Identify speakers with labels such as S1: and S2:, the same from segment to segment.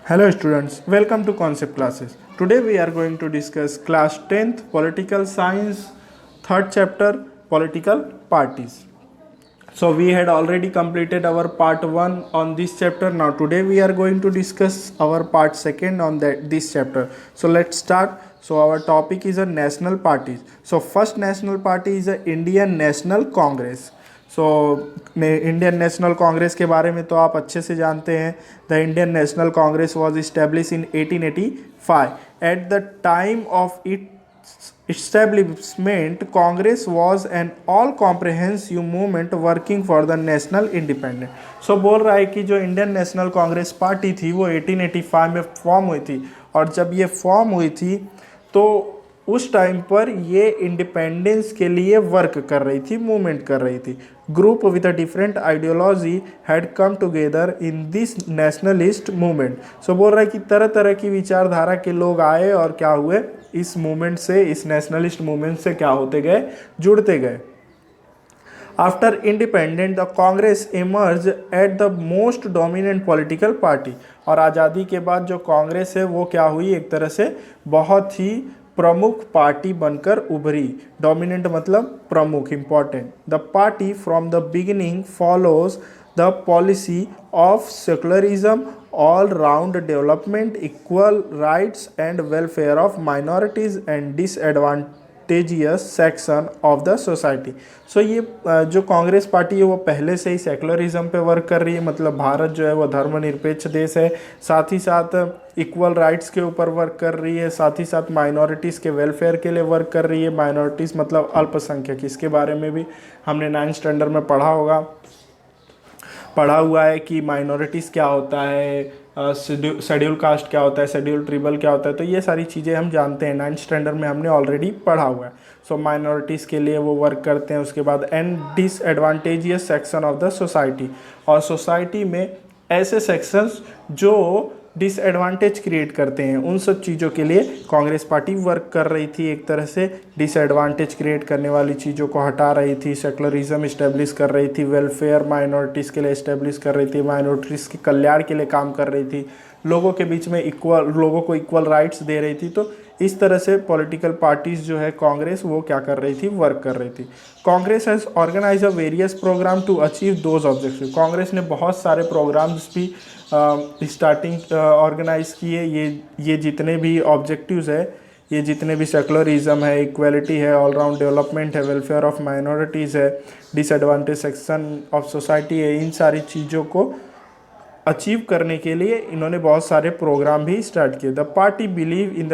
S1: Hello students, welcome to Concept Classes. Today we are going to discuss class 10th Political Science, third chapter Political Parties. So we had already completed our part 1 on this chapter. Now today we are going to discuss our part 2 on this chapter. So let's start. So our topic is a national parties. So first national party is a Indian National Congress. So Indian national Congress के बारे में तो आप अच्छे से जानते हैं. The Indian national Congress was establish in 1885. At the time of its establishment, Congress was an all comprehensive movement working for the national independence. सो बोल रहा है कि जो इंडियन नेशनल कांग्रेस पार्टी थी वो 1885 में फॉर्म हुई थी, और जब ये फॉर्म हुई थी तो उस टाइम पर ये इंडिपेंडेंस के लिए वर्क कर रही थी, मूवमेंट कर रही थी. Group with a different ideology had come together in this nationalist movement. So बोल रहा है कि तरह तरह की विचारधारा के लोग आए और क्या हुए, इस मूवमेंट से, इस नेशनलिस्ट मूवमेंट से क्या होते गए, जुड़ते गए. After independent the Congress emerge at the most dominant political party. और आज़ादी के बाद जो कांग्रेस है वो क्या हुई, एक तरह से बहुत ही प्रमुख पार्टी बनकर उभरी. डोमिनेंट मतलब प्रमुख, important. The party from the beginning follows the policy of secularism, all round development, equal rights and welfare of minorities and disadvantageous section of the society. So ये जो कांग्रेस पार्टी है वो पहले से ही सेकुलरिज्म पे वर्क कर रही है, मतलब भारत जो है वो धर्मनिरपेक्ष देश है. साथ ही साथ इक्वल राइट्स के ऊपर वर्क कर रही है, साथ ही साथ माइनॉरिटीज़ के वेलफेयर के लिए वर्क कर रही है. माइनॉरिटीज़ मतलब अल्पसंख्यक, इसके बारे में भी हमने 9th स्टैंडर्ड में पढ़ा हुआ है कि माइनॉरिटीज़ क्या होता है, शेड्यूल कास्ट क्या होता है, शेड्यूल ट्रिबल क्या होता है. तो ये सारी चीज़ें हम जानते हैं, 9th स्टैंडर्ड में हमने ऑलरेडी पढ़ा हुआ है. सो माइनॉरिटीज़ के लिए वो वर्क करते हैं. उसके बाद and disadvantageous section of the society, और सोसाइटी में ऐसे सेक्शंस जो डिसएडवांटेज क्रिएट करते हैं, उन सब चीज़ों के लिए कांग्रेस पार्टी वर्क कर रही थी. एक तरह से डिसएडवांटेज क्रिएट करने वाली चीज़ों को हटा रही थी, सेकुलरिज्म इस्टेब्लिश कर रही थी, वेलफेयर माइनॉरिटीज़ के लिए इस्टेब्लिश कर रही थी, माइनॉरिटीज़ के कल्याण के लिए काम कर रही थी, लोगों के बीच में लोगों को इक्वल राइट्स दे रही थी. तो इस तरह से पॉलिटिकल पार्टीज़ जो है कांग्रेस, वो क्या कर रही थी, वर्क कर रही थी. Congress has organise a various programme to achieve those objective. Congress ने बहुत सारे प्रोग्राम्स भी स्टार्टिंग ऑर्गेनाइज किए. ये जितने भी ऑब्जेक्टिव्स है, ये जितने भी सेकुलरिज्म है, इक्वलिटी है, ऑल राउंड डेवलपमेंट है, वेलफेयर ऑफ माइनॉरिटीज़ है, डिसएडवांटेज सेक्शन ऑफ सोसाइटी है, इन सारी चीज़ों को अचीव करने के लिए इन्होंने बहुत सारे प्रोग्राम भी स्टार्ट किए. The party believe in the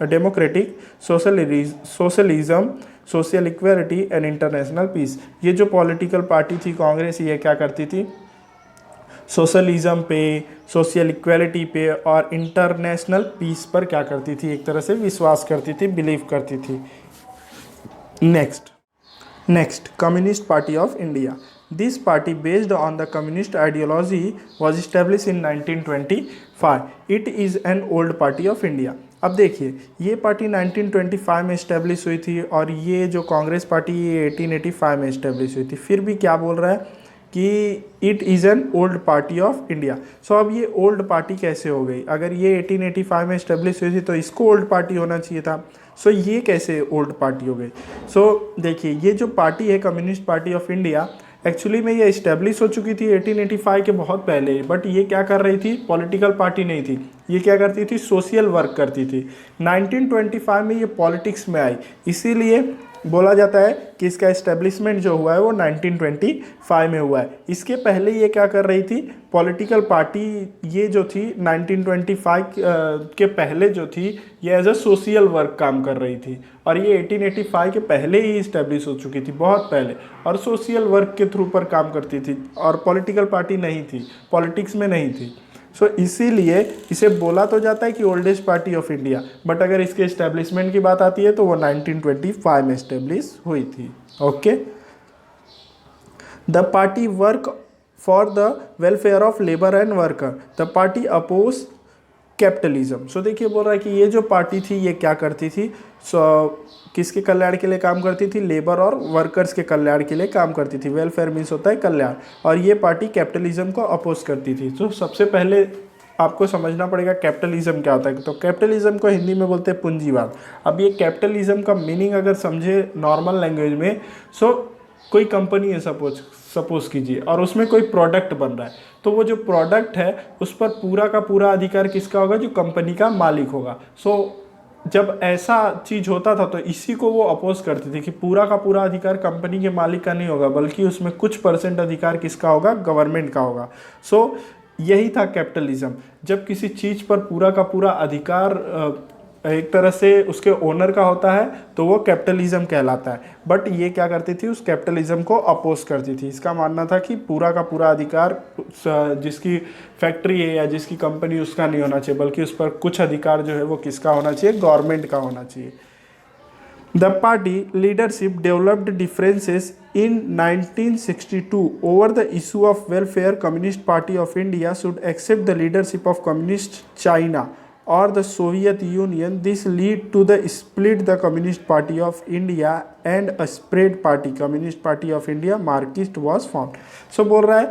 S1: democratic socialism, social equality and international peace. ये जो पॉलिटिकल पार्टी थी कांग्रेस, ये क्या करती थी, सोशलिज्म पे, सोशल इक्वलिटी पे और इंटरनेशनल पीस पर क्या करती थी, एक तरह से विश्वास करती थी, बिलीव करती थी. Next communist party of India. This party based on the communist ideology was established in 1925. It is an old party of India. अब देखिए, ये पार्टी 1925 में इस्टेब्लिश हुई थी, और ये जो कांग्रेस पार्टी ये 1885 में इस्टेब्लिश हुई थी. फिर भी क्या बोल रहा है कि it is an old party of India. So अब ये ओल्ड पार्टी कैसे हो गई, अगर ये 1885 में इस्टेब्लिश हुई थी तो इसको ओल्ड पार्टी होना चाहिए था. सो ये कैसे ओल्ड पार्टी हो गई. सो देखिए, ये जो पार्टी है Communist party of India, actually में ये इस्टेब्लिश हो चुकी थी 1885 के बहुत पहले. बट ये क्या कर रही थी, पॉलिटिकल पार्टी नहीं थी. ये क्या करती थी, सोशल वर्क करती थी. 1925 में ये पॉलिटिक्स में आई, इसीलिए बोला जाता है कि इसका इस्टेब्लिशमेंट जो हुआ है वो 1925 में हुआ है. इसके पहले ये क्या कर रही थी, पॉलिटिकल पार्टी ये जो थी 1925 के पहले जो थी, ये एज अ सोशल वर्क काम कर रही थी. और ये 1885 के पहले ही इस्टेब्लिश हो चुकी थी, बहुत पहले, और सोशल वर्क के थ्रू पर काम करती थी, और पॉलिटिकल पार्टी नहीं थी, पॉलिटिक्स में नहीं थी. सो इसीलिए इसे बोला तो जाता है कि oldest party of India, but अगर इसके इस्टेब्लिशमेंट की बात आती है तो वो 1925 में इस्टेब्लिश हुई थी. Okay. The party work for the welfare of labour and worker. The party oppose capitalism. So देखिए, बोल रहा है कि ये जो पार्टी थी ये क्या करती थी, किसके कल्याण के लिए काम करती थी, लेबर और वर्कर्स के कल्याण के लिए काम करती थी. वेलफेयर मीन्स होता है कल्याण, और ये पार्टी कैपिटलिज्म को अपोज करती थी. तो सबसे पहले आपको समझना पड़ेगा कैपिटलिज्म क्या होता है। तो कैपिटलिज्म को हिंदी में बोलते हैं पूंजीवाद। अब ये कैपिटलिज्म का मीनिंग अगर समझे नॉर्मल लैंग्वेज में, सो कोई कंपनी है सपोज कीजिए, और उसमें कोई प्रोडक्ट बन रहा है, तो वो जो प्रोडक्ट है उस पर पूरा का पूरा अधिकार किसका होगा? जो कंपनी का मालिक होगा। सो जब ऐसा चीज होता था तो इसी को वो अपोज करती थी कि पूरा का पूरा अधिकार कंपनी के मालिक का नहीं होगा, बल्कि उसमें कुछ परसेंट अधिकार किसका होगा? गवर्नमेंट का होगा। सो यही था कैपिटलिज्म। जब किसी चीज पर पूरा का पूरा अधिकार एक तरह से उसके ओनर का होता है तो वो कैपिटलिज्म कहलाता है। बट ये क्या करती थी? उस कैपिटलिज्म को अपोज करती थी। इसका मानना था कि पूरा का पूरा अधिकार जिसकी फैक्ट्री है या जिसकी कंपनी, उसका नहीं होना चाहिए, बल्कि उस पर कुछ अधिकार जो है वो किसका होना चाहिए? गवर्नमेंट का होना चाहिए। The party leadership developed differences in 1962 over the issue of welfare. Communist Party of India should accept the leadership of Communist China or the Soviet Union. This lead to the split the Communist Party of India and a spread party. Communist Party of India Marxist was formed. So बोल रहा है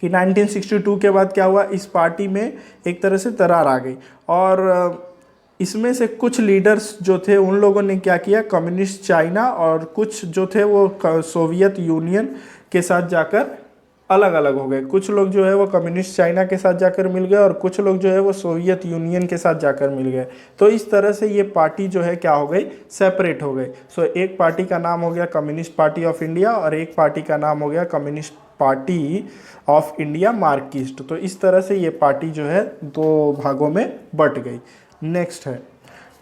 S1: कि 1962 के बाद क्या हुआ? इस party में एक तरह से दरार आ गई, और इसमें से कुछ लीडर्स जो थे उन लोगों ने क्या किया? कम्युनिस्ट चाइना और कुछ जो थे वो सोवियत यूनियन के साथ जाकर अलग अलग हो गए। कुछ लोग जो है वो कम्युनिस्ट चाइना के साथ जाकर मिल गए और कुछ लोग जो है वो सोवियत यूनियन के साथ जाकर मिल गए। तो इस तरह से ये पार्टी जो है क्या हो गई? सेपरेट हो गई। सो एक पार्टी का नाम हो गया कम्युनिस्ट पार्टी ऑफ इंडिया और एक पार्टी का नाम हो गया communist party of India Marxist. तो इस तरह से ये पार्टी जो है दो भागों में बट गई। नेक्स्ट है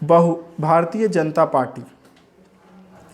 S1: भारतीय Janata party.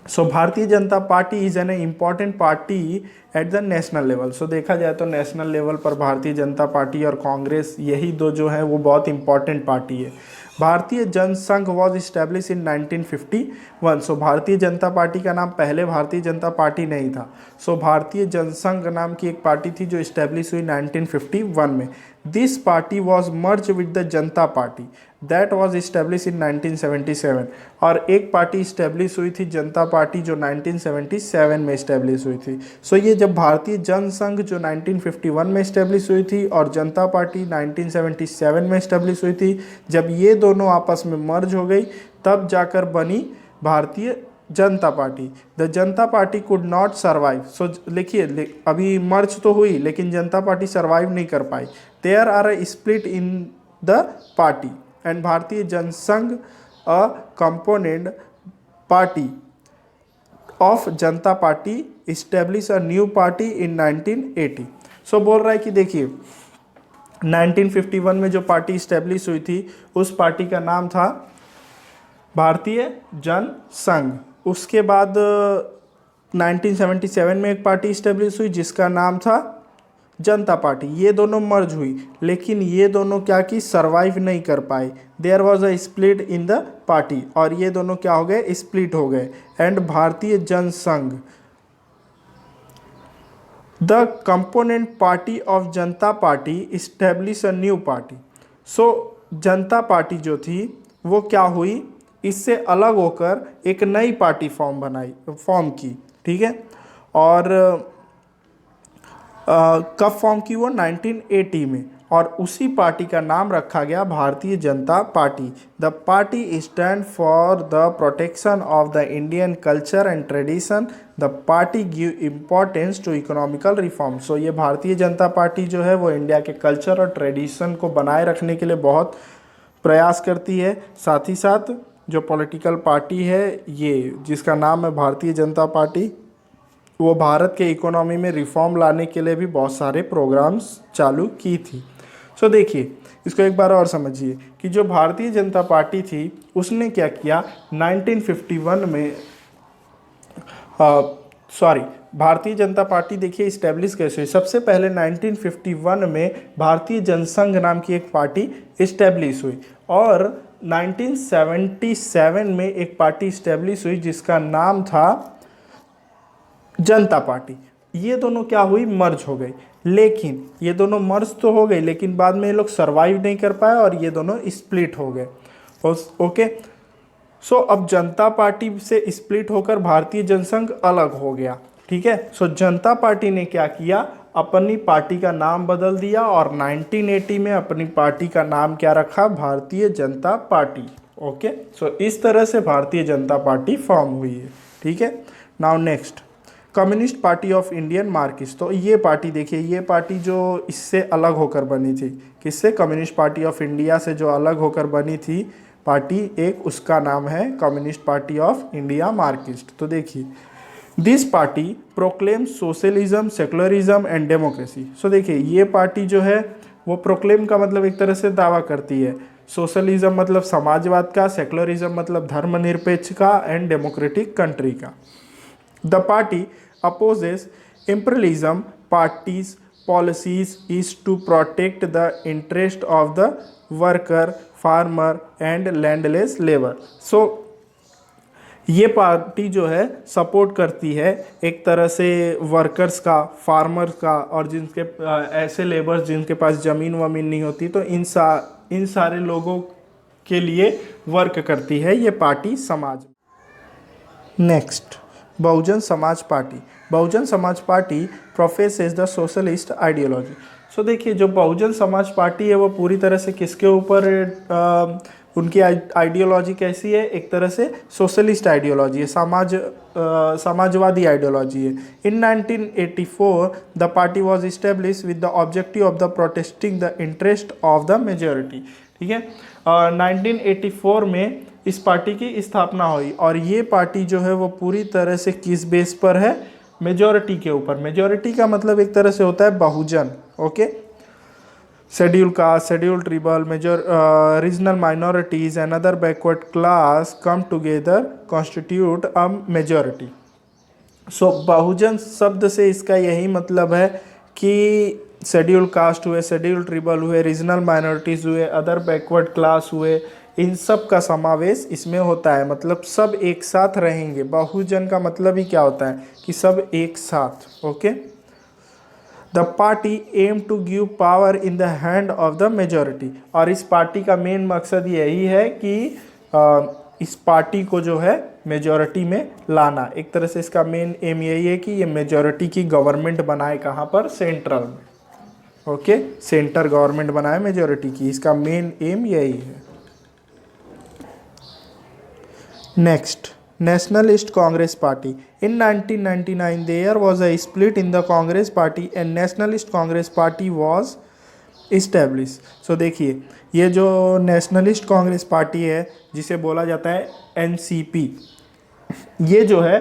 S1: So Bharatiya Janata Party is an important party at the national level. So देखा जाए तो नेशनल लेवल पर भारतीय जनता पार्टी और कांग्रेस, यही दो जो है वो बहुत इंपॉर्टेंट पार्टी है। भारतीय Jansangh was establish in 1951। So Bharatiya Janata party का नाम पहले भारतीय जनता पार्टी नहीं था। सो भारतीय जनसंघ नाम की एक पार्टी थी जो इस्टेब्लिश हुई 1951 में। This party was merge with the Janata Party that was establish in 1977। और एक पार्टी इस्टेब्लिश हुई थी जनता पार्टी जो 1977 में इस्टेब्लिश हुई थी। सो ये जब भारतीय जनसंघ जो 1951 में इस्टेब्लिश हुई थी और जनता पार्टी 1977 में इस्टेब्लिश हुई थी, जब ये दोनों आपस में मर्ज हो गई तब जाकर बनी भारतीय Janata Party. The Janata party could not survive. सो लिखिए, अभी मर्ज तो हुई लेकिन जनता पार्टी सर्वाइव नहीं कर पाई। There are a split in the party and Bharatiya Jansangh a component party of Janata Party establish a new party in 1980। So बोल रहा है कि देखिए 1951 में जो पार्टी इस्टेब्लिश हुई थी उस पार्टी का नाम था भारतीय जनसंघ। उसके बाद 1977 में एक पार्टी इस्टेब्लिश हुई जिसका नाम था जनता पार्टी। ये दोनों मर्ज हुई लेकिन ये दोनों क्या की? सर्वाइव नहीं कर पाए। There was a split in the party और ये दोनों क्या हो गए? स्प्लिट हो गए। And Bharatiya Jansangh the component party of Janata Party establish a new party. So Janata Party जो थी वो क्या हुई? इससे अलग होकर एक नई पार्टी फॉर्म की। ठीक है, और कब फॉर्म की? वो 1980 में, और उसी पार्टी का नाम रखा गया Bharatiya Janata Party. The party stand for the protection of the Indian culture and tradition. The party give importance to economical reform. So ये भारतीय जनता पार्टी जो है वो इंडिया के कल्चर और ट्रेडिशन को बनाए रखने के लिए बहुत प्रयास करती है। साथ ही साथ जो पॉलिटिकल पार्टी है ये, जिसका नाम है भारतीय जनता पार्टी, वो भारत के इकोनॉमी में रिफॉर्म लाने के लिए भी बहुत सारे प्रोग्राम्स चालू की थी। सो देखिए, इसको एक बार और समझिए कि जो भारतीय जनता पार्टी थी उसने क्या किया 1951 में, भारतीय जनता पार्टी देखिए इस्टेब्लिश कैसे हुई। सबसे पहले 1951 में भारतीय जनसंघ नाम की एक पार्टी इस्टेब्लिश हुई और 1977 में एक पार्टी इस्टेब्लिश हुई जिसका नाम था जनता पार्टी। ये दोनों क्या हुई? मर्ज हो गई। लेकिन ये दोनों मर्ज तो हो गए लेकिन बाद में ये लोग सरवाइव नहीं कर पाए और ये दोनों स्प्लिट हो गए। ओके, सो अब जनता पार्टी से स्प्लिट होकर भारतीय जनसंघ अलग हो गया। ठीक है, सो जनता पार्टी ने क्या किया? अपनी पार्टी का नाम बदल दिया और 1980 में अपनी पार्टी का नाम क्या रखा, भारतीय जनता पार्टी। ओके, सो इस तरह से भारतीय जनता पार्टी फॉर्म हुई है। ठीक है, now next, communist party of Indian Marxist. तो ये पार्टी देखिए, ये पार्टी जो इससे अलग होकर बनी थी, किससे, कम्युनिस्ट पार्टी ऑफ इंडिया से जो अलग होकर बनी थी पार्टी एक, उसका नाम है Communist party of India Marxist. तो देखिए, this party proclaim socialism, secularism and democracy. So देखिए, ये पार्टी जो है वो प्रोक्लेम का मतलब एक तरह से दावा करती है, सोशलिज्म मतलब समाजवाद का, सेकुलरिज्म मतलब धर्मनिरपेक्ष का, एंड डेमोक्रेटिक कंट्री का। The party opposes imperialism parties policies is to protect the interest of the worker, farmer and landless labor. So ये पार्टी जो है सपोर्ट करती है एक तरह से वर्कर्स का, फार्मर्स का, और जिनके ऐसे लेबर्स जिनके पास ज़मीन वमीन नहीं होती, तो इन सारे लोगों के लिए वर्क करती है ये पार्टी समाज। Next, Bahujan Samaj party. Bahujan Samaj Party professes the socialist ideology. So देखिए, जो बहुजन समाज पार्टी है वो पूरी तरह से किसके ऊपर उनकी आइडियोलॉजी कैसी है, एक तरह से सोशलिस्ट आइडियोलॉजी है, समाजवादी आइडियोलॉजी है। इन 1984 the party was establish with the objective of the protesting the interest of the majority. ठीक है, 1984 में इस पार्टी की स्थापना हुई, और ये पार्टी जो है वो पूरी तरह से किस बेस पर है, मेजॉरिटी के ऊपर। मेजॉरिटी का मतलब एक तरह से होता है Bahujan. Okay, schedule caste, schedule tribal, regional minorities and other backward class come together constitute a majority. So Bahujan शब्द से इसका यही मतलब है कि शेड्यूल कास्ट हुए, शेड्यूल ट्रिबल हुए, रीजनल माइनॉरिटीज़ हुए, अदर बैकवर्ड क्लास हुए, इन सब का समावेश इसमें होता है, मतलब सब एक साथ रहेंगे। बहुजन का मतलब ही क्या होता है कि सब एक साथ। Okay, the party aim to give power in the hand of the majority. और इस पार्टी का मेन मकसद यही है कि इस पार्टी को जो है मेजॉरिटी में लाना। एक तरह से इसका मेन एम यही है कि ये मेजॉरिटी की गवर्नमेंट बनाए, कहाँ पर, सेंट्रल में। ओके, सेंटर गवर्नमेंट बनाए मेजॉरिटी की, इसका मेन एम यही है। Next, Nationalist Congress Party. In 1999 there was a split in the Congress party and Nationalist Congress Party was establish. So देखिए, ये जो नेशनलिस्ट कांग्रेस पार्टी है जिसे बोला जाता है एनसीपी, ये जो है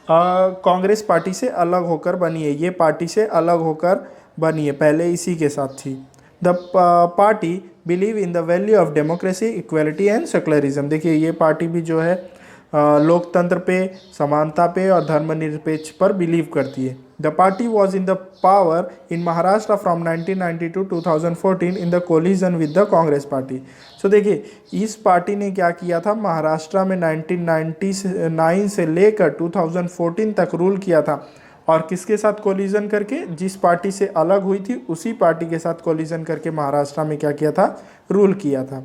S1: कांग्रेस पार्टी से अलग होकर बनी है, ये पार्टी से अलग होकर बनी है, पहले इसी के साथ थी। The party believe in the value of democracy, equality and secularism. देखिए, ये पार्टी भी जो है लोकतंत्र पे, समानता पे और धर्मनिरपेक्ष पर बिलीव करती है। The party was in the power in Maharashtra from 1990 to 2014 in the coalition with the Congress party. So देखिए, इस पार्टी ने क्या किया था, महाराष्ट्र में 1999 से लेकर 2014 तक रूल किया था, और किसके साथ कोलिजन करके, जिस पार्टी से अलग हुई थी उसी पार्टी के साथ कोलिजन करके महाराष्ट्र में क्या किया था, रूल किया था।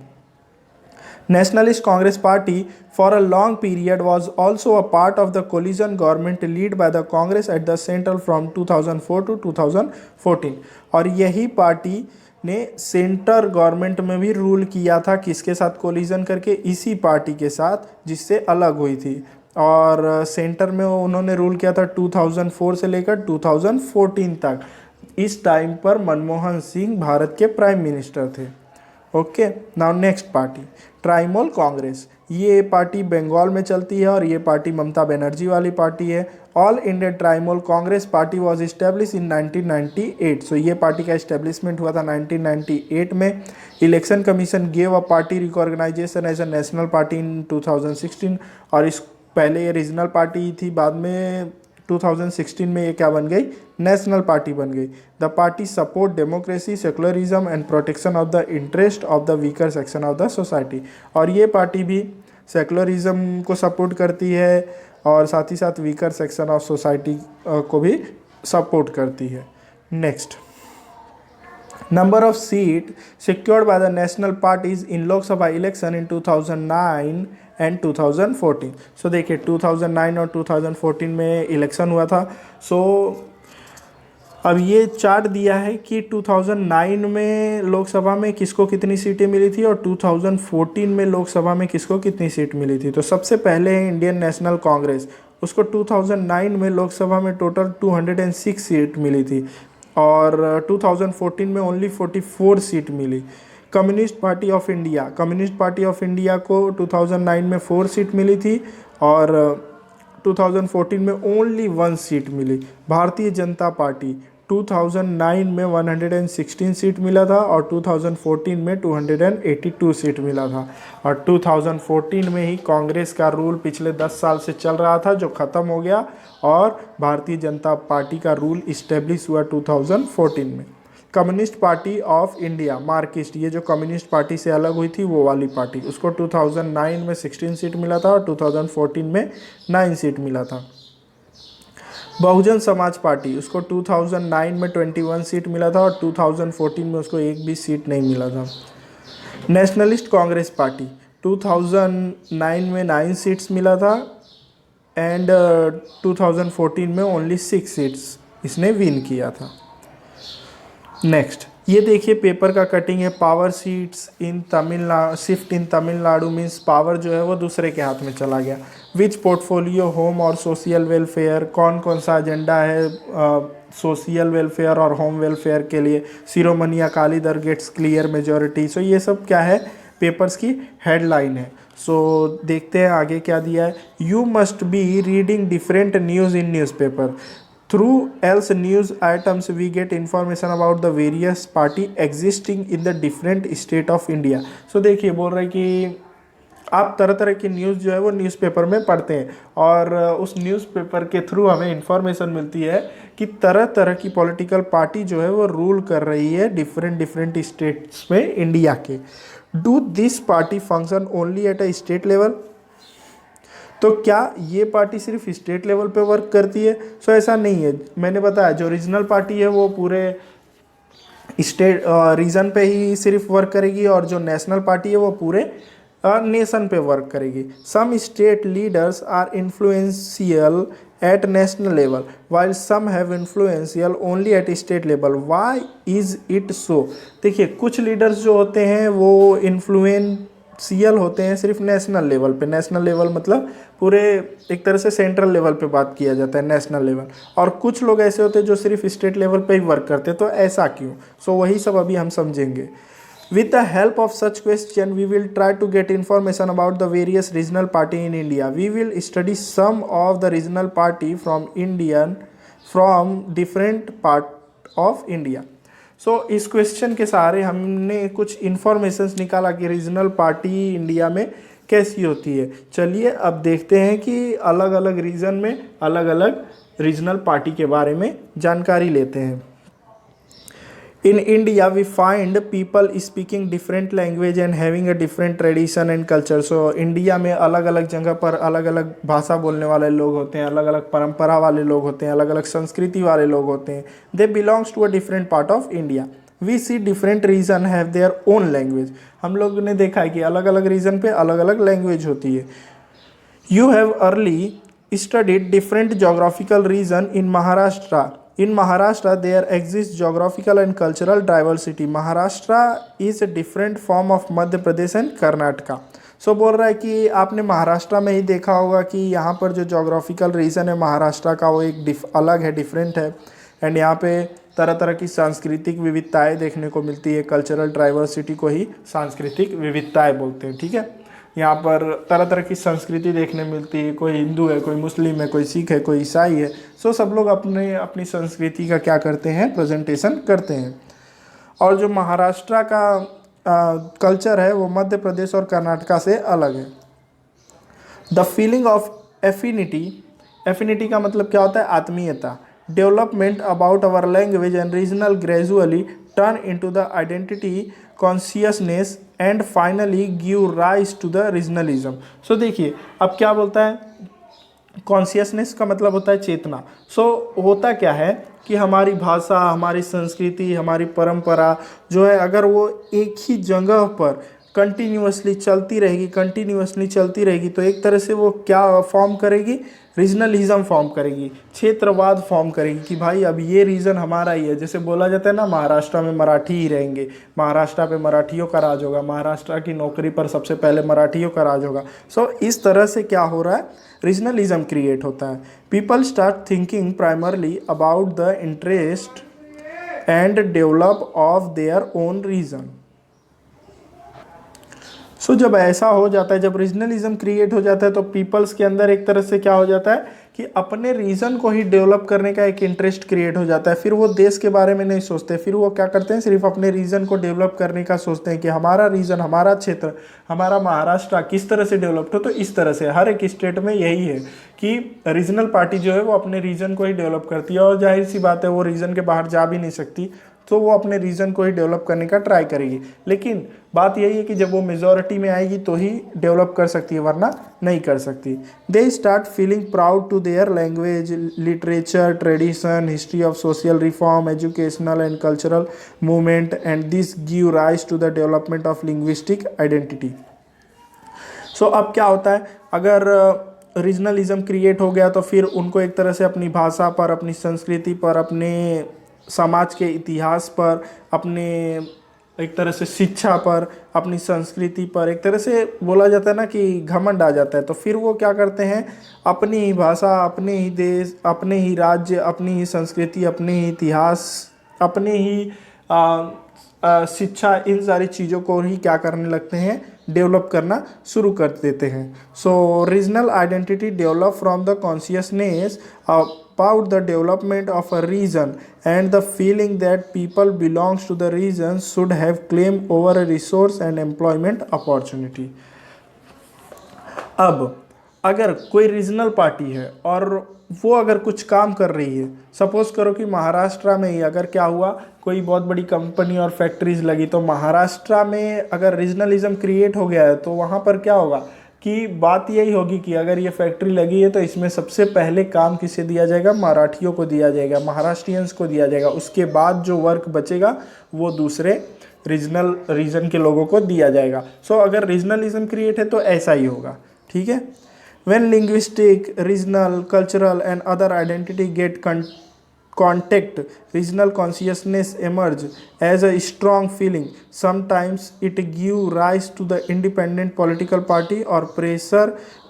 S1: Nationalist Congress Party for a long period was also a part of the coalition government led by the Congress at the central from 2004 to 2014। और यही पार्टी ने सेंटर गवर्नमेंट में भी रूल किया था, किसके साथ कोलिजन करके, इसी पार्टी के साथ जिससे अलग हुई थी। और सेंटर में उन्होंने रूल किया था 2004 से लेकर 2014 तक। इस टाइम पर मनमोहन सिंह भारत के प्राइम मिनिस्टर थे। Okay, now next party, Trinamool Congress. ये पार्टी बंगाल में चलती है और ये पार्टी ममता बनर्जी वाली पार्टी है। All India Trinamool Congress Party was establish in 1998। So ये पार्टी का इस्टेब्लिशमेंट हुआ था 1998 में। Election commission gave a party recognization as a national party in 2016। और इस पहले ये रीजनल पार्टी थी, बाद में 2016 में ये क्या बन गई, नेशनल पार्टी बन गई। The party support democracy, secularism and protection of the interest of the weaker section of the society. और ये पार्टी भी सेकुलरिज्म को सपोर्ट करती है और साथ ही साथ वीकर सेक्शन ऑफ सोसाइटी को भी सपोर्ट करती है। Next, number of seat secured by the national parties in Lok Sabha election in 2009 and 2014। सो देखिए, 2009 और 2014 में इलेक्शन हुआ था। सो अब ये चार्ट दिया है कि 2009 में लोकसभा में किसको कितनी सीटें मिली थी और 2014 में लोकसभा में किसको कितनी सीट मिली थी। तो सबसे पहले है इंडियन नेशनल कांग्रेस, उसको 2009 में लोकसभा में टोटल 206 सीट मिली थी और 2014 में ओनली 44 सीट मिली। कम्युनिस्ट पार्टी ऑफ इंडिया को 2009 में 4 सीट मिली थी और 2014 में ओनली 1 सीट मिली। भारतीय जनता पार्टी 2009 में 116 सीट मिला था और 2014 में 282 सीट मिला था और 2014 में ही कांग्रेस का रूल पिछले 10 साल से चल रहा था जो ख़त्म हो गया और भारतीय जनता पार्टी का रूल इस्टेब्लिश हुआ 2014 में। Communist party of India Marxist, ये जो कम्युनिस्ट पार्टी से अलग हुई थी वो वाली पार्टी, उसको 2009 में 16 सीट मिला था और 2014 में 9 सीट मिला था। बहुजन समाज पार्टी, उसको 2009 में 21 सीट मिला था और 2014 में उसको एक भी सीट नहीं मिला था। नेशनलिस्ट कांग्रेस पार्टी 2009 में 9 सीट्स मिला था एंड 2014 में ओनली 6 सीट्स इसने विन किया था। नेक्स्ट ये देखिए पेपर का कटिंग है। Power seats in Tamil Nadu, shift in Tamil Nadu means power जो है वो दूसरे के हाथ में चला गया। विच पोर्टफोलियो होम और सोशल वेलफेयर, कौन कौन सा एजेंडा है सोशल वेलफेयर और होम वेलफेयर के लिए। Shiromani Akali Dal gets clear majority. सो ये सब क्या है, पेपर्स की हेडलाइन है। सो देखते हैं आगे क्या दिया है। You must be reading different news in newspaper. Through else news items we get information about the various party existing in the different state of India। So देखिए बोल रहे हैं कि आप तरह तरह की न्यूज़ जो है वो न्यूज़पेपर में पढ़ते हैं और उस न्यूज़पेपर के थ्रू हमें इंफॉर्मेशन मिलती है कि तरह तरह की पॉलिटिकल पार्टी जो है वो रूल कर रही है डिफरेंट स्टेट्स में इंडिया के। Do this party function only eight a state level. तो क्या ये पार्टी सिर्फ स्टेट लेवल पे वर्क करती है? सो ऐसा नहीं है। मैंने बताया जो रीजनल पार्टी है वो पूरे स्टेट रीजन पे ही सिर्फ वर्क करेगी और जो नेशनल पार्टी है वो पूरे नेशन पे वर्क करेगी। Some state leaders are influential at national level while some have influential only at state level. Why is it so. देखिए कुछ लीडर्स जो होते हैं वो इन्फ्लुएंशियल होते हैं सिर्फ नेशनल लेवल पे। नेशनल लेवल मतलब पूरे एक तरह से सेंट्रल लेवल पे बात किया जाता है नेशनल लेवल, और कुछ लोग ऐसे होते हैं जो सिर्फ स्टेट लेवल पे ही वर्क करते हैं। तो ऐसा क्यों? सो वही सब अभी हम समझेंगे। With the help of such question, we will try to get information about the various regional party in India. We will study some of the regional party from different part of India. So इस question के सहारे हमने कुछ informations निकाला कि regional party India में कैसी होती है। चलिए अब देखते हैं कि अलग अलग रीजन में अलग अलग रीजनल पार्टी के बारे में जानकारी लेते हैं। In India, we find people speaking different language and having a different tradition and culture. So India में अलग अलग जगह पर अलग अलग भाषा बोलने वाले लोग होते हैं, अलग अलग परंपरा वाले लोग होते हैं, अलग अलग संस्कृति वाले लोग होते हैं। They belongs to a different part of India. We see different region have their own language. हम लोग ने देखा है कि अलग अलग रीजन पे अलग अलग लैंग्वेज होती है। You have early studied different geographical region in Maharashtra. In Maharashtra, there exists geographical and cultural diversity. Maharashtra is a different form of Madhya Pradesh and Karnataka. सो बोल रहा है कि आपने महाराष्ट्र में ही देखा होगा कि यहाँ पर जो जोग्राफिकल रीजन है महाराष्ट्र का वो एक अलग है, डिफरेंट है। एंड यहाँ पे तरह तरह की सांस्कृतिक विविधताएं देखने को मिलती है। कल्चरल डाइवर्सिटी को ही सांस्कृतिक विविधताएं बोलते हैं, ठीक है। यहाँ पर तरह तरह की संस्कृति देखने मिलती है। कोई हिंदू है, कोई मुस्लिम है, कोई सिख है, कोई ईसाई है। सो सब लोग अपनी संस्कृति का क्या करते हैं, प्रेजेंटेशन करते हैं। और जो महाराष्ट्र का कल्चर है वो मध्य प्रदेश और कर्नाटका से अलग है। द फीलिंग ऑफ एफिनिटी का मतलब क्या होता है, आत्मीयता। Development about our language and regional gradually turn into the identity consciousness and finally give rise to the regionalism. So देखिए अब क्या बोलता है, कॉन्शियसनेस का मतलब होता है चेतना। सो होता क्या है कि हमारी भाषा, हमारी संस्कृति, हमारी परंपरा जो है अगर वो एक ही जगह पर कंटिन्यूअसली चलती रहेगी तो एक तरह से वो क्या फॉर्म करेगी, रीजनलिज्म फॉर्म करेगी, क्षेत्रवाद फॉर्म करेगी कि भाई अब ये रीजन हमारा ही है। जैसे बोला जाता है ना, महाराष्ट्र में मराठी ही रहेंगे, महाराष्ट्र पे मराठियों का राज होगा, महाराष्ट्र की नौकरी पर सबसे पहले मराठियों का राज होगा। सो इस तरह से क्या हो रहा है, रीजनलिज्म क्रिएट होता है। People start thinking primarily about the interest and develop of their own region. So जब ऐसा हो जाता है, जब रीजनलिज्म क्रिएट हो जाता है तो पीपल्स के अंदर एक तरह से क्या हो जाता है कि अपने रीजन को ही डेवलप करने का एक इंटरेस्ट क्रिएट हो जाता है। फिर वो देश के बारे में नहीं सोचते, फिर वो क्या करते हैं, सिर्फ अपने रीजन को डेवलप करने का सोचते हैं कि हमारा रीजन, हमारा क्षेत्र, हमारा महाराष्ट्र किस तरह से डेवलप्ड हो। तो इस तरह से हर एक स्टेट में यही है कि रीजनल पार्टी जो है वो अपने रीजन को ही डेवलप करती है, और जाहिर सी बात है वो रीजन के बाहर जा भी नहीं सकती, तो वो अपने रीजन को ही डेवलप करने का ट्राई करेगी। लेकिन बात यही है कि जब वो मेजॉरिटी में आएगी तो ही डेवलप कर सकती है, वरना नहीं कर सकती। They start feeling proud to their language, literature, tradition, history of social reform, educational and cultural movement, and this give rise to the development of linguistic identity. So अब क्या होता है, अगर रीजनलिज्म क्रिएट हो गया तो फिर उनको एक तरह से अपनी भाषा पर, अपनी संस्कृति पर, अपने समाज के इतिहास पर, अपने एक तरह से शिक्षा पर, अपनी संस्कृति पर एक तरह से बोला जाता है ना कि घमंड आ जाता है। तो फिर वो क्या करते हैं, अपनी ही भाषा, अपने ही देश, अपने ही राज्य, अपनी ही संस्कृति, अपने ही इतिहास, अपने ही शिक्षा, इन सारी चीज़ों को ही क्या करने लगते हैं, डेवलप करना शुरू कर देते हैं। So regional identity develop from the consciousness about the development of a region and the feeling that people belongs to the region should have claim over a resource and employment opportunity। अब अगर कोई regional party है और वो अगर कुछ काम कर रही है, सपोज करो कि महाराष्ट्र में ही अगर क्या हुआ, कोई बहुत बड़ी कंपनी और फैक्ट्रीज लगी, तो महाराष्ट्र में अगर रीजनलिज्म क्रिएट हो गया है तो वहाँ पर क्या होगा कि बात यही होगी कि अगर ये फैक्ट्री लगी है तो इसमें सबसे पहले काम किसे दिया जाएगा, मराठियों को दिया जाएगा, महाराष्ट्रियंस को दिया जाएगा। उसके बाद जो वर्क बचेगा वो दूसरे रीजन के लोगों को दिया जाएगा। सो अगर रीजनलिज्म क्रिएट है तो ऐसा ही होगा, ठीक है। When linguistic, regional, cultural and other identity get contact, regional consciousness emerge as a strong feeling. Sometimes it give rise to the independent political party or pressure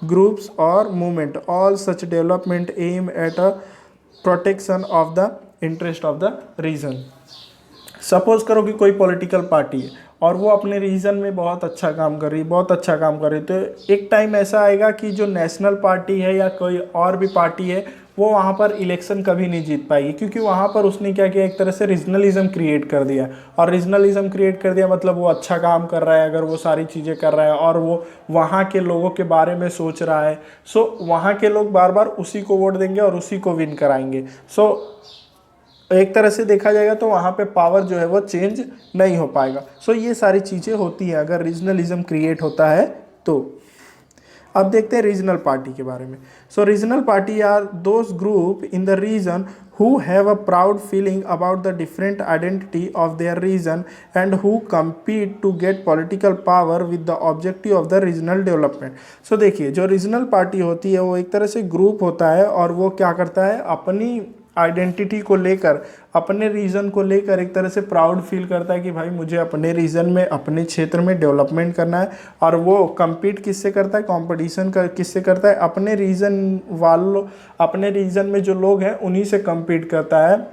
S1: groups or movement. All such development aim at a protection of the interest of the region. Suppose करो कि कोई political party है और वो अपने reason में बहुत अच्छा काम कर रही है, तो एक टाइम ऐसा आएगा कि जो नेशनल पार्टी है या कोई और भी पार्टी है वो वहाँ पर इलेक्शन कभी नहीं जीत पाएगी, क्योंकि वहाँ पर उसने क्या किया, एक तरह से रीजनलिज्म क्रिएट कर दिया। और रीजनलिज्म क्रिएट कर दिया मतलब वो अच्छा काम कर रहा है, अगर वो सारी चीज़ें कर रहा है और वो वहाँ के लोगों के बारे में सोच रहा है, सो वहाँ के लोग बार बार उसी को वोट देंगे और उसी को विन कराएंगे। सो एक तरह से देखा जाएगा तो वहाँ पे पावर जो है वो चेंज नहीं हो पाएगा। सो ये सारी चीज़ें होती हैं अगर रीजनलिज्म क्रिएट होता है तो। अब देखते हैं रीजनल पार्टी के बारे में। So regional party are those group in the region who have a proud feeling about the different identity of their region and who compete to get political power with the objective of the regional development। सो देखिए, जो regional party होती है वो एक तरह से group होता है और वो क्या करता है, अपनी आइडेंटिटी को लेकर, अपने रीजन को लेकर एक तरह से प्राउड फील करता है कि भाई मुझे अपने रीजन में, अपने क्षेत्र में डेवलपमेंट करना है। और वो compete किससे करता है, कंपटीशन किससे करता है, अपने रीजन वालों, अपने रीजन में जो लोग हैं उन्हीं से compete करता है।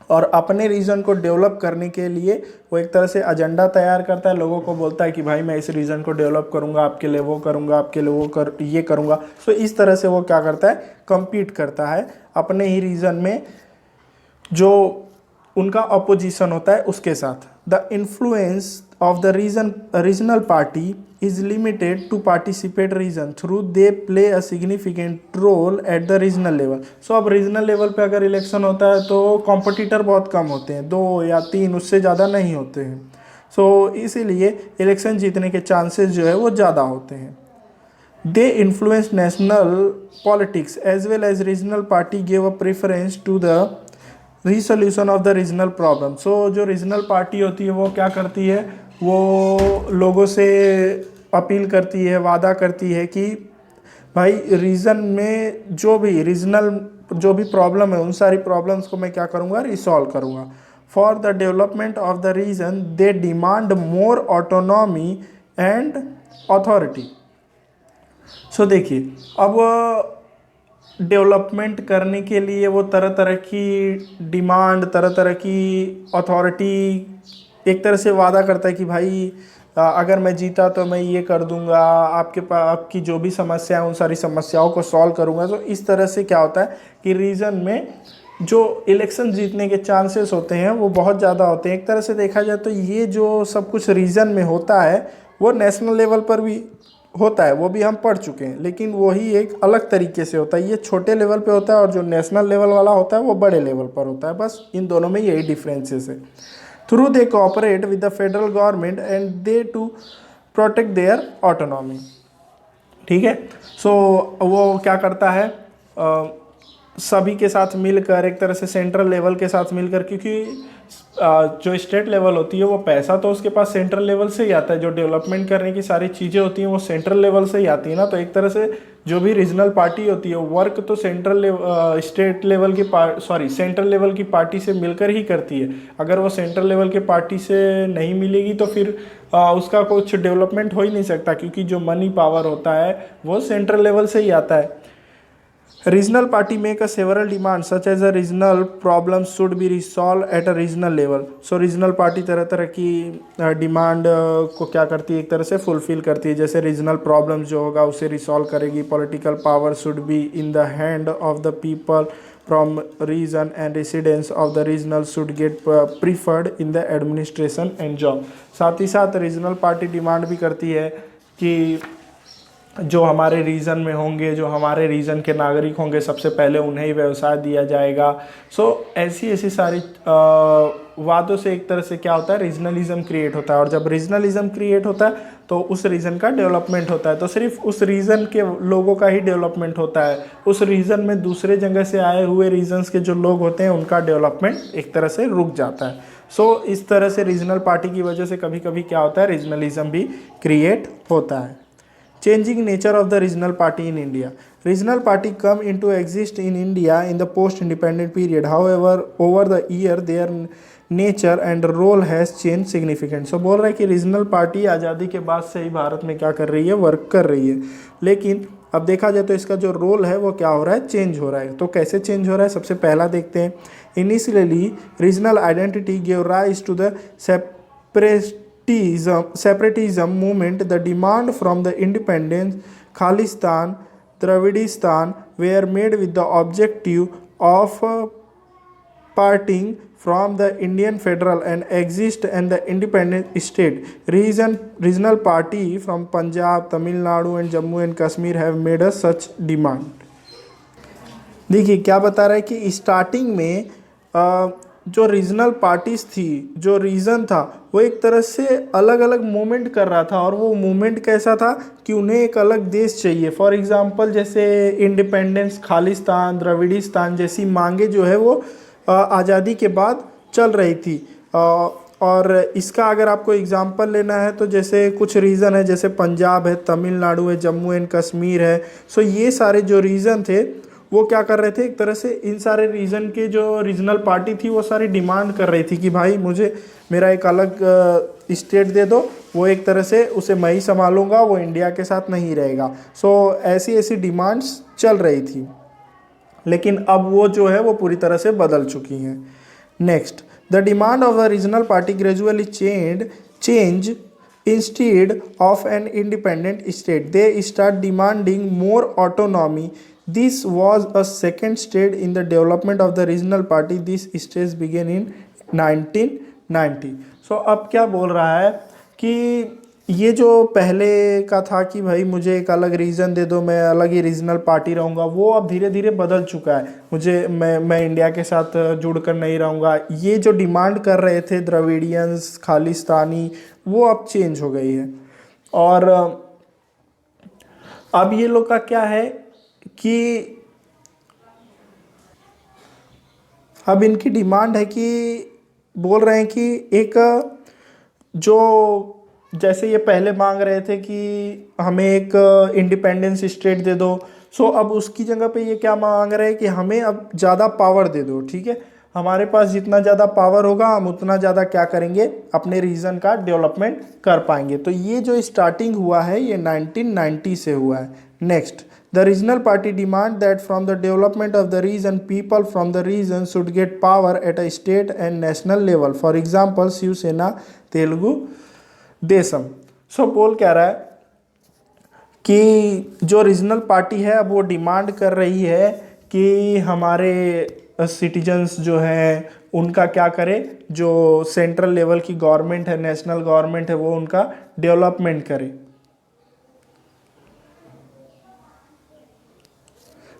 S1: और अपने रीजन को डेवलप करने के लिए वो एक तरह से एजेंडा तैयार करता है, लोगों को बोलता है कि भाई मैं इस रीजन को डेवलप करूंगा, आपके लिए वो करूंगा, आपके लिए वो ये करूंगा। सो इस तरह से वो क्या करता है, compete करता है अपने ही रीजन में जो उनका अपोजिशन होता है उसके साथ। The influence of the regional party is limited to participate region through they play a significant role at the regional level। सो अब रीजनल लेवल पे अगर इलेक्शन होता है तो कॉम्पिटिटर बहुत कम होते हैं, 2 या 3, उससे ज़्यादा नहीं होते हैं। सो इसीलिए इलेक्शन जीतने के चांसेस जो है वो ज़्यादा होते हैं। They influence national politics as well as regional party give a preference to the resolution of the regional problem. So जो रीजनल पार्टी होती है वो क्या करती है, वो लोगों से अपील करती है, वादा करती है कि भाई रीजन में जो भी प्रॉब्लम है उन सारी प्रॉब्लम्स को मैं क्या करूँगा, रिसॉल्व करूँगा। For the development of the region they demand more autonomy and authority. So देखिए, अब डेवलपमेंट करने के लिए वो तरह तरह की डिमांड, तरह तरह की अथॉरिटी एक तरह से वादा करता है कि भाई अगर मैं जीता तो मैं ये कर दूंगा, आपकी जो भी समस्या है उन सारी समस्याओं को सॉल्व करूंगा। तो इस तरह से क्या होता है कि रीजन में जो इलेक्शन जीतने के चांसेस होते हैं वो बहुत ज़्यादा होते हैं। एक तरह से देखा जाए तो ये जो सब कुछ रीजन में होता है वो नेशनल लेवल पर भी होता है, वो भी हम पढ़ चुके हैं, लेकिन वही एक अलग तरीके से होता है। ये छोटे लेवल पे होता है और जो नेशनल लेवल वाला होता है वो बड़े लेवल पर होता है। बस इन दोनों में यही डिफरेंसेस है। Through they cooperate with the federal government and they to protect their autonomy. ठीक है, सो वो क्या करता है, सभी के साथ मिलकर, एक तरह से सेंट्रल लेवल के साथ मिलकर, क्योंकि जो स्टेट लेवल होती है वो पैसा तो उसके पास सेंट्रल लेवल से ही आता है, जो डेवलपमेंट करने की सारी चीज़ें होती हैं वो सेंट्रल लेवल से ही आती है ना। तो एक तरह से जो भी रीजनल पार्टी होती है वर्क तो स्टेट लेवल की सेंट्रल लेवल की पार्टी से मिलकर ही करती है। अगर वो सेंट्रल लेवल के पार्टी से नहीं मिलेगी तो फिर उसका कुछ डेवलपमेंट हो ही नहीं सकता, क्योंकि जो मनी पावर होता है वो सेंट्रल लेवल से ही आता है। Regional party make a several demands such as a regional problems should be resolved at a regional level. So regional party तरह तरह की डिमांड को क्या करती है, एक तरह से फुलफिल करती है। जैसे रीजनल प्रॉब्लम्स जो होगा उसे रिसॉल्व करेगी। Political power should be in the hand of the people from region and residence of the regional should get preferred in the administration and job. साथ ही साथ रीजनल पार्टी डिमांड भी करती है कि जो हमारे रीजन में होंगे, जो हमारे रीजन के नागरिक होंगे, सबसे पहले उन्हें ही व्यवसाय दिया जाएगा। सो ऐसी ऐसी सारी वादों से एक तरह से क्या होता है, रीजनलिज्म क्रिएट होता है। और जब रीजनलिज्म क्रिएट होता है तो उस रीजन का डेवलपमेंट होता है। तो सिर्फ उस रीजन के लोगों का ही डेवलपमेंट होता है, उस रीजन में दूसरे जगह से आए हुए रीजन्स के जो लोग होते हैं उनका डेवलपमेंट एक तरह से रुक जाता है। सो इस तरह से रीजनल पार्टी की वजह से कभी कभी क्या होता है, रीजनलिज्म भी क्रिएट होता है। Changing nature of the regional party in India. Regional party come into exist in India in the post-independent period. However, over the year their nature and role has changed significant. So बोल रहा है कि regional party आज़ादी के बाद से ही भारत में क्या कर रही है, वर्क कर रही है। लेकिन अब देखा जाए तो इसका जो रोल है वो क्या हो रहा है, चेंज हो रहा है। तो कैसे चेंज हो रहा है, सबसे पहला देखते हैं। Initially regional identity give rise to the separatism movement. The demand from the independence Khalistan, Dravidistan were made with the objective of parting from the Indian federal and exist and the independent state. Regional party from Punjab, Tamil Nadu and Jammu and Kashmir have made a such demand. देखिए क्या बता रहा है कि starting में जो regional parties थी, जो रीजन था, वो एक तरह से अलग अलग मूवमेंट कर रहा था। और वो मूवमेंट कैसा था कि उन्हें एक अलग देश चाहिए। फॉर एग्जांपल जैसे इंडिपेंडेंस, खालिस्तान, द्रविड़िस्तान जैसी मांगे जो है वो आज़ादी के बाद चल रही थी। और इसका अगर आपको एग्जांपल लेना है तो जैसे कुछ रीजन है, जैसे पंजाब है, तमिलनाडु है, जम्मू एंड कश्मीर है। सो ये सारे जो रीजन थे वो क्या कर रहे थे, एक तरह से इन सारे रीजन के जो रीजनल पार्टी थी वो सारी डिमांड कर रही थी कि भाई मुझे मेरा एक अलग स्टेट दे दो, वो एक तरह से उसे मैं ही संभालूंगा, वो इंडिया के साथ नहीं रहेगा। सो ऐसी ऐसी डिमांड्स चल रही थी, लेकिन अब वो जो है वो पूरी तरह से बदल चुकी हैं। Next, the demand of the regional party gradually change instead of an independent state they start demanding more autonomy. This was a second stage in the development of the regional party. This stage began in 1990. So अब क्या बोल रहा है कि ये जो पहले का था कि भाई मुझे एक अलग रीजन दे दो, मैं अलग ही रीजनल पार्टी रहूँगा, वो अब धीरे धीरे बदल चुका है। मैं इंडिया के साथ जुड़ कर नहीं रहूँगा। ये जो डिमांड कर रहे थे द्रविडियंस, खालिस्तानी, वो अब चेंज हो गई है। और अब ये लोग का क्या है कि अब इनकी डिमांड है कि बोल रहे हैं कि एक जो जैसे ये पहले मांग रहे थे कि हमें एक इंडिपेंडेंस स्टेट दे दो, सो अब उसकी जगह पे ये क्या मांग रहे हैं कि हमें अब ज़्यादा पावर दे दो। ठीक है, हमारे पास जितना ज़्यादा पावर होगा हम उतना ज़्यादा क्या करेंगे, अपने रीजन का डेवलपमेंट कर पाएंगे। तो ये जो स्टार्टिंग हुआ है ये 1990 से हुआ है। Next, the regional party demand that from the development of the region people from the region should get power at a state and national level, for example Shivsena, Telugu Desam. So बोल क्या रहा है कि जो रीजनल पार्टी है अब वो डिमांड कर रही है कि हमारे सिटीजन्स जो हैं उनका क्या करे, जो सेंट्रल लेवल की गवर्नमेंट है, नेशनल गवर्नमेंट है, वो उनका डेवलपमेंट करे।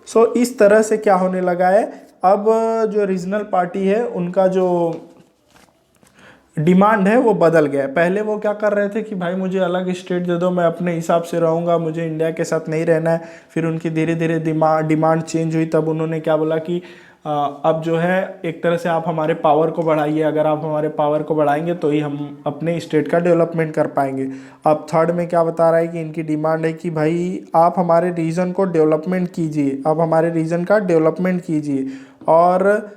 S1: सो इस तरह से क्या होने लगा है, अब जो रीजनल पार्टी है उनका जो डिमांड है वो बदल गया है। पहले वो क्या कर रहे थे कि भाई मुझे अलग स्टेट दे दो, मैं अपने हिसाब से रहूँगा, मुझे इंडिया के साथ नहीं रहना है। फिर उनकी धीरे धीरे डिमांड चेंज हुई, तब उन्होंने क्या बोला कि अब जो है एक तरह से आप हमारे पावर को बढ़ाइए, अगर आप हमारे पावर को बढ़ाएंगे तो ही हम अपने स्टेट का डेवलपमेंट कर पाएंगे। अब थर्ड में क्या बता रहा है कि इनकी डिमांड है कि भाई आप हमारे रीजन को डेवलपमेंट कीजिए, आप हमारे रीजन का डेवलपमेंट कीजिए और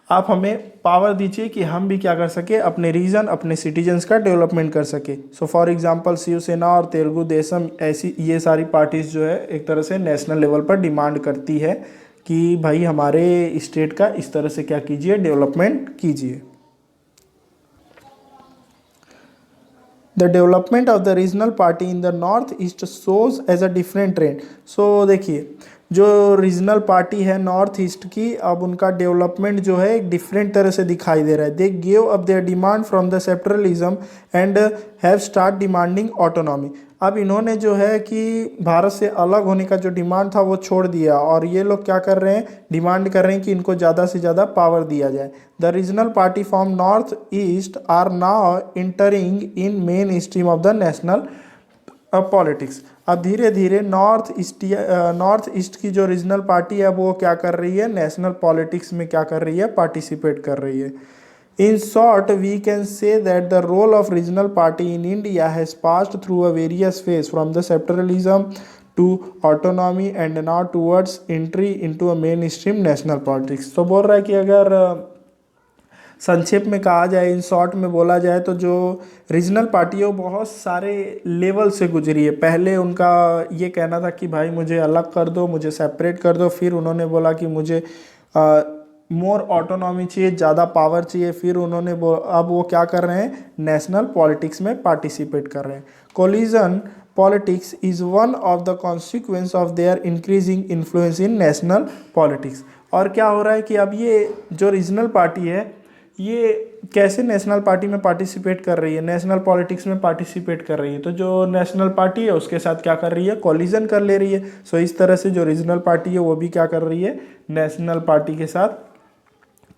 S1: आप हमें पावर दीजिए कि हम भी क्या कर सके, अपने रीजन, अपने सिटीजन्स का डेवलपमेंट कर सके। सो फॉर एग्जांपल शिवसेना और तेलुगु देशम, ऐसी ये सारी पार्टीज जो है एक तरह से नेशनल लेवल पर डिमांड करती है कि भाई हमारे स्टेट का इस तरह से क्या कीजिए, डेवलपमेंट कीजिए। The development of the regional party in the north east shows as a different trend. So देखिए, जो रीजनल पार्टी है नॉर्थ ईस्ट की, अब उनका डेवलपमेंट जो है एक डिफरेंट तरह से दिखाई दे रहा है। They give up their demand from the centralism and have start demanding autonomy. अब इन्होंने जो है कि भारत से अलग होने का जो डिमांड था वो छोड़ दिया और ये लोग क्या कर रहे हैं, डिमांड कर रहे हैं कि इनको ज़्यादा से ज़्यादा पावर दिया जाए। The regional party from north east are now entering in main stream of the national politics. अब धीरे धीरे नॉर्थ ईस्ट की जो रीजनल पार्टी है वो क्या कर रही है, नेशनल पॉलिटिक्स में क्या कर रही है, पार्टिसिपेट कर रही है। In short, we can say that the role of regional party in India has passed through a various phase from the centralism to autonomy and now towards entry into a mainstream national politics। तो बोल रहा है कि अगर संक्षेप में कहा जाए, इन शॉर्ट में बोला जाए, तो जो रीजनल पार्टी है वो बहुत सारे लेवल से गुजरी है। पहले उनका ये कहना था कि भाई मुझे अलग कर दो, मुझे सेपरेट कर दो। फिर उन्होंने बोला कि मुझे मोर ऑटोनॉमी चाहिए, ज़्यादा पावर चाहिए। फिर उन्होंने अब वो क्या कर रहे हैं, नेशनल पॉलिटिक्स में पार्टिसिपेट कर रहे हैं। Collision politics is one of the consequence of their increasing influence in national politics. और क्या हो रहा है कि अब ये जो रीजनल पार्टी है ये कैसे नेशनल पार्टी में पार्टिसिपेट कर रही है, नेशनल पॉलिटिक्स में पार्टिसिपेट कर रही है। तो जो नेशनल पार्टी है उसके साथ क्या कर रही है, कोलिजन कर ले रही है। सो इस तरह से जो रीजनल पार्टी है वो भी क्या कर रही है, नेशनल पार्टी के साथ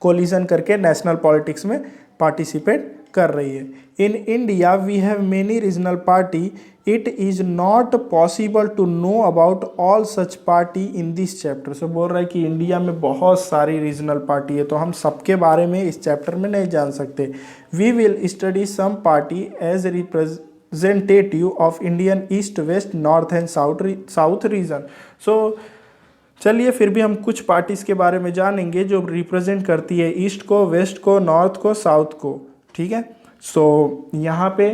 S1: कोलिजन करके नेशनल पॉलिटिक्स में पार्टिसिपेट कर रही है। In India we have many regional party, it is not possible to know about all such party in this chapter. So बोल रहा है कि इंडिया में बहुत सारी रीजनल पार्टी है, तो हम सबके बारे में इस चैप्टर में नहीं जान सकते। We will study some party as representative of Indian east, west, north and south region. So चलिए फिर भी हम कुछ पार्टीज़ के बारे में जानेंगे जो रिप्रेजेंट करती है ईस्ट को, वेस्ट को, नॉर्थ को, साउथ को। ठीक है, सो यहाँ पे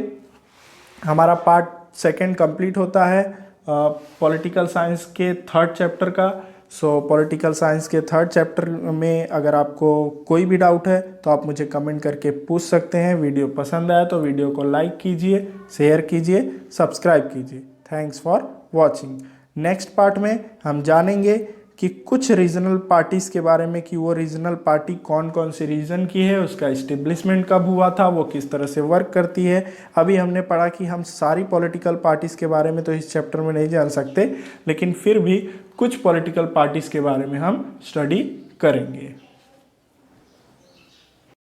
S1: हमारा पार्ट सेकंड कंप्लीट होता है पॉलिटिकल साइंस के थर्ड चैप्टर का। सो पॉलिटिकल साइंस के थर्ड चैप्टर में अगर आपको कोई भी डाउट है तो आप मुझे कमेंट करके पूछ सकते हैं। वीडियो पसंद आया तो वीडियो को लाइक कीजिए, शेयर कीजिए, सब्सक्राइब कीजिए। Thanks for watching. Next part में हम जानेंगे कि कुछ रीजनल पार्टीज़ के बारे में, कि वो रीजनल पार्टी कौन कौन से रीजन की है, उसका इस्टेब्लिशमेंट कब हुआ था, वो किस तरह से वर्क करती है। अभी हमने पढ़ा कि हम सारी पॉलिटिकल पार्टीज़ के बारे में तो इस चैप्टर में नहीं जान सकते, लेकिन फिर भी कुछ पॉलिटिकल पार्टीज़ के बारे में हम स्टडी करेंगे।